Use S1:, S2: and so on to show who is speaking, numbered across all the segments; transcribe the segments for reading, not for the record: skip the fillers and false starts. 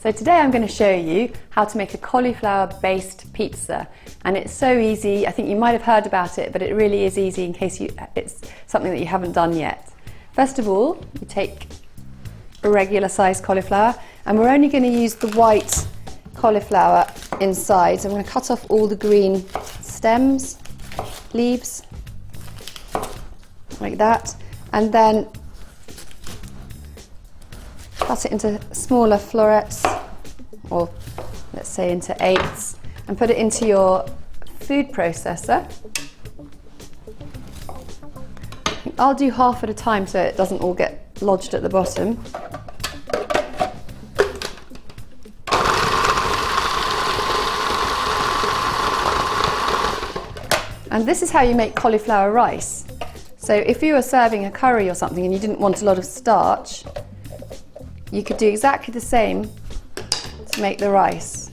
S1: So today I'm going to show you how to make a cauliflower-based pizza, and it's so easy. I think you might have heard about it, but it really is easy in case it's something that you haven't done yet. First of all, you take a regular sized cauliflower, and we're only going to use the white cauliflower inside. So I'm going to cut off all the green stems, leaves, like that, and then cut it into smaller florets, or let's say into eighths, and put it into your food processor. I'll do half at a time so it doesn't all get lodged at the bottom. And this is how you make cauliflower rice. So if you were serving a curry or something and you didn't want a lot of starch, you could do exactly the same to make the rice.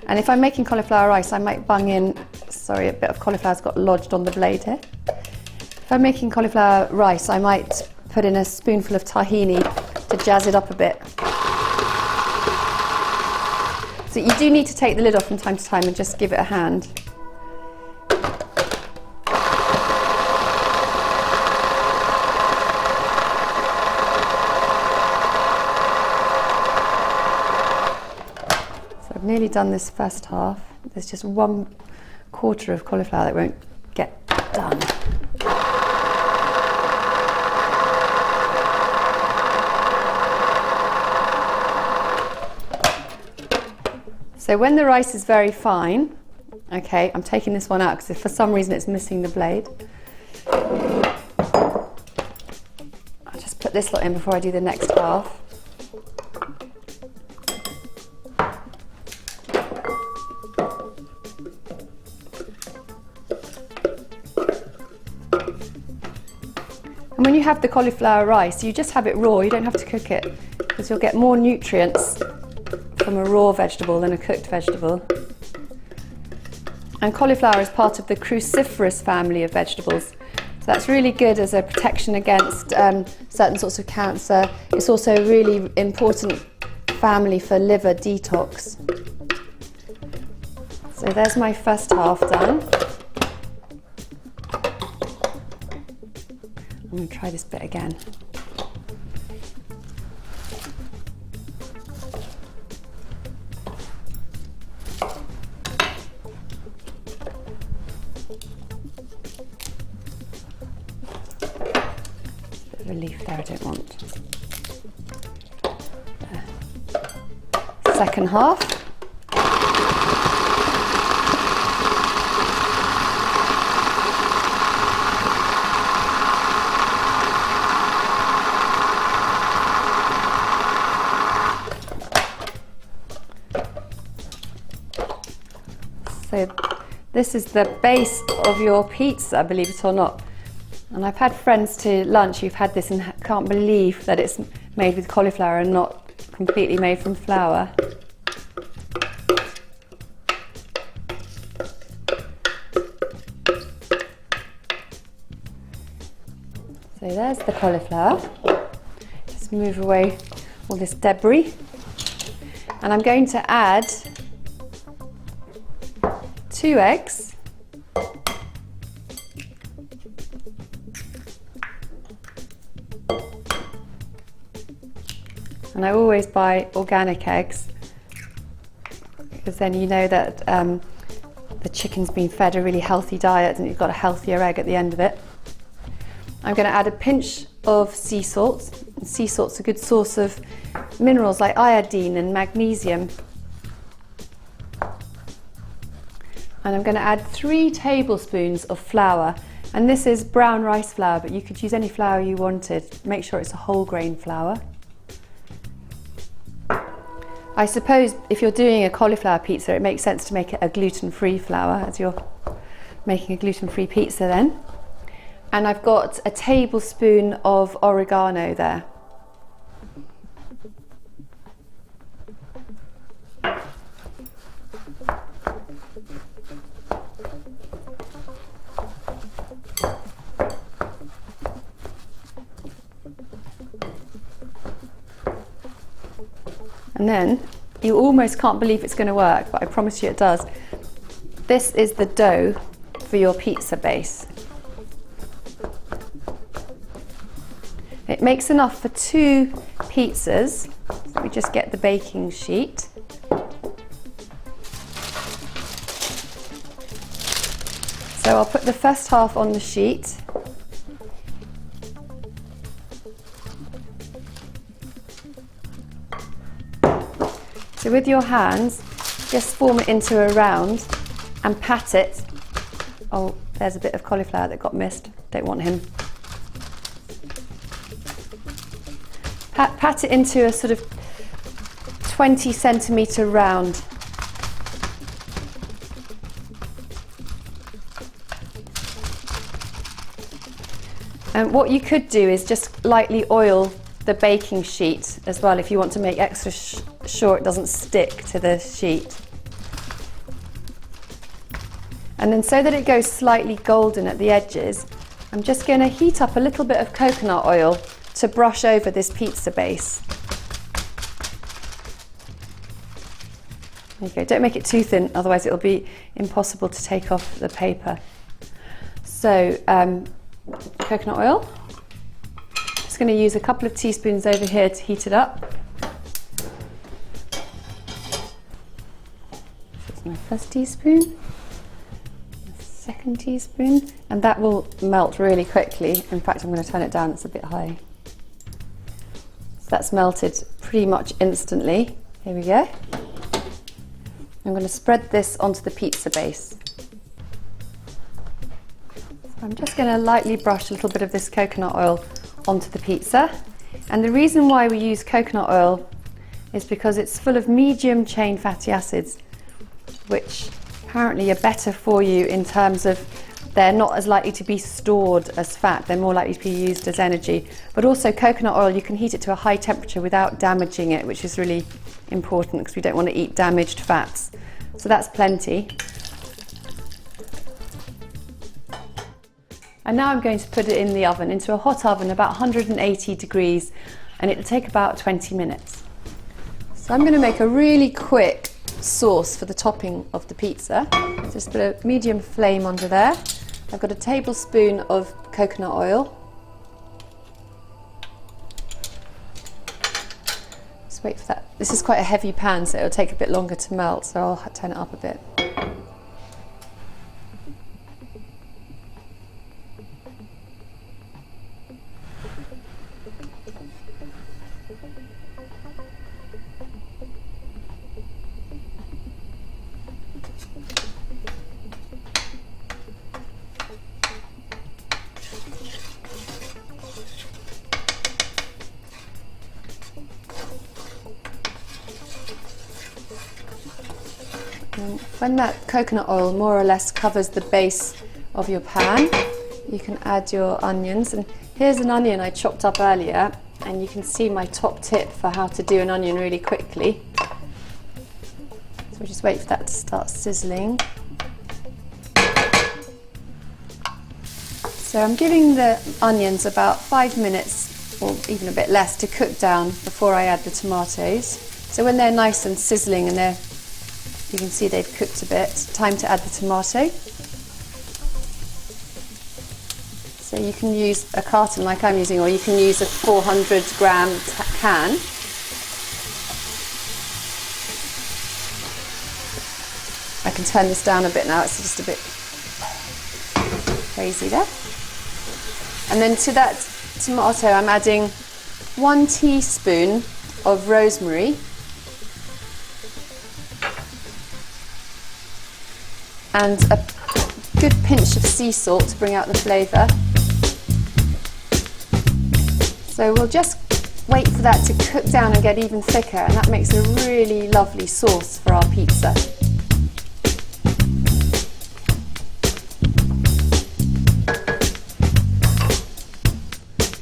S1: And if I'm making cauliflower rice, I might bung in, sorry, a bit of cauliflower's got lodged on the blade here. If I'm making cauliflower rice, I might put in a spoonful of tahini to jazz it up a bit. So you do need to take the lid off from time to time and just give it a hand. I've nearly done this first half. There's just 1/4 of cauliflower that won't get done. So when the rice is very fine, okay, I'm taking this one out because for some reason it's missing the blade. I'll just put this lot in before I do the next half. And when you have the cauliflower rice, you just have it raw, you don't have to cook it, because you'll get more nutrients from a raw vegetable than a cooked vegetable. And cauliflower is part of the cruciferous family of vegetables. So that's really good as a protection against certain sorts of cancer. It's also a really important family for liver detox. So there's my first half done. I'm going to try this bit again. Bit of a leaf there I don't want. There. Second half. So this is the base of your pizza, believe it or not. And I've had friends to lunch who've had this and can't believe that it's made with cauliflower and not completely made from flour. So there's the cauliflower. Just move away all this debris. And I'm going to add 2 eggs, and I always buy organic eggs because then you know that the chicken's been fed a really healthy diet and you've got a healthier egg at the end of it. I'm going to add a pinch of sea salt. Sea salt's a good source of minerals like iodine and magnesium. And I'm going to add 3 tablespoons of flour, and this is brown rice flour, but you could use any flour you wanted. Make sure it's a whole grain flour. I suppose if you're doing a cauliflower pizza, it makes sense to make it a gluten-free flour, as you're making a gluten-free pizza then. And I've got a tablespoon of oregano there. And then you almost can't believe it's going to work, but I promise you it does. This is the dough for your pizza base. It makes enough for 2 pizzas. Let me just get the baking sheet. So I'll put the first half on the sheet. So with your hands, just form it into a round and pat it. Oh, there's a bit of cauliflower that got missed. Don't want him. Pat it into a sort of 20 centimetre round. And what you could do is just lightly oil the baking sheet as well if you want to make extra sure it doesn't stick to the sheet. And then so that it goes slightly golden at the edges, I'm just going to heat up a little bit of coconut oil to brush over this pizza base. There you go. Don't make it too thin, otherwise it'll be impossible to take off the paper. So coconut oil. Just going to use a couple of teaspoons over here to heat it up. This is my first teaspoon, second teaspoon, and that will melt really quickly. In fact, I'm going to turn it down, it's a bit high. So that's melted pretty much instantly. Here we go. I'm going to spread this onto the pizza base. I'm just going to lightly brush a little bit of this coconut oil onto the pizza. And the reason why we use coconut oil is because it's full of medium chain fatty acids, which apparently are better for you in terms of they're not as likely to be stored as fat, they're more likely to be used as energy. But also coconut oil, you can heat it to a high temperature without damaging it, which is really important because we don't want to eat damaged fats. So that's plenty. And now I'm going to put it in the oven, into a hot oven, about 180 degrees, and it'll take about 20 minutes. So I'm going to make a really quick sauce for the topping of the pizza. Just put a medium flame under there. I've got a tablespoon of coconut oil. Just wait for that. This is quite a heavy pan, so it'll take a bit longer to melt, so I'll turn it up a bit. When that coconut oil more or less covers the base of your pan, you can add your onions. And here's an onion I chopped up earlier, and you can see my top tip for how to do an onion really quickly. So we just wait for that to start sizzling. So I'm giving the onions about 5 minutes, or even a bit less, to cook down before I add the tomatoes. So when they're nice and sizzling and you can see they've cooked a bit, time to add the tomato. So you can use a carton like I'm using, or you can use a 400-gram can. I can turn this down a bit now, it's just a bit crazy there. And then to that tomato I'm adding 1 teaspoon of rosemary, and a good pinch of sea salt to bring out the flavour. So we'll just wait for that to cook down and get even thicker, and that makes a really lovely sauce for our pizza.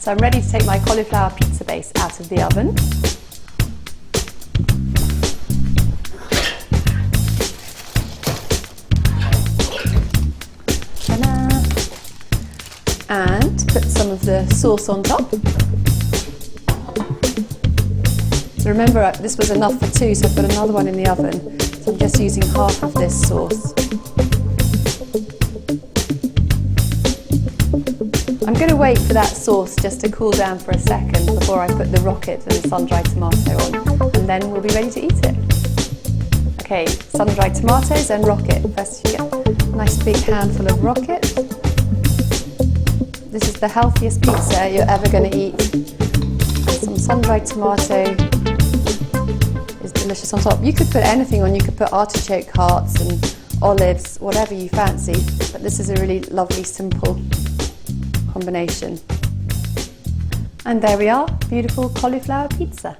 S1: So I'm ready to take my cauliflower pizza base out of the oven. And put some of the sauce on top. So remember, this was enough for 2, so I've got another one in the oven. So I'm just using half of this sauce. I'm going to wait for that sauce just to cool down for a second before I put the rocket and the sun-dried tomato on, and then we'll be ready to eat it. Okay, sun-dried tomatoes and rocket. First you get a nice big handful of rocket. This is the healthiest pizza you're ever going to eat. Some sun-dried tomato is delicious on top. You could put anything on, you could put artichoke hearts and olives, whatever you fancy, but this is a really lovely, simple combination. And there we are, beautiful cauliflower pizza.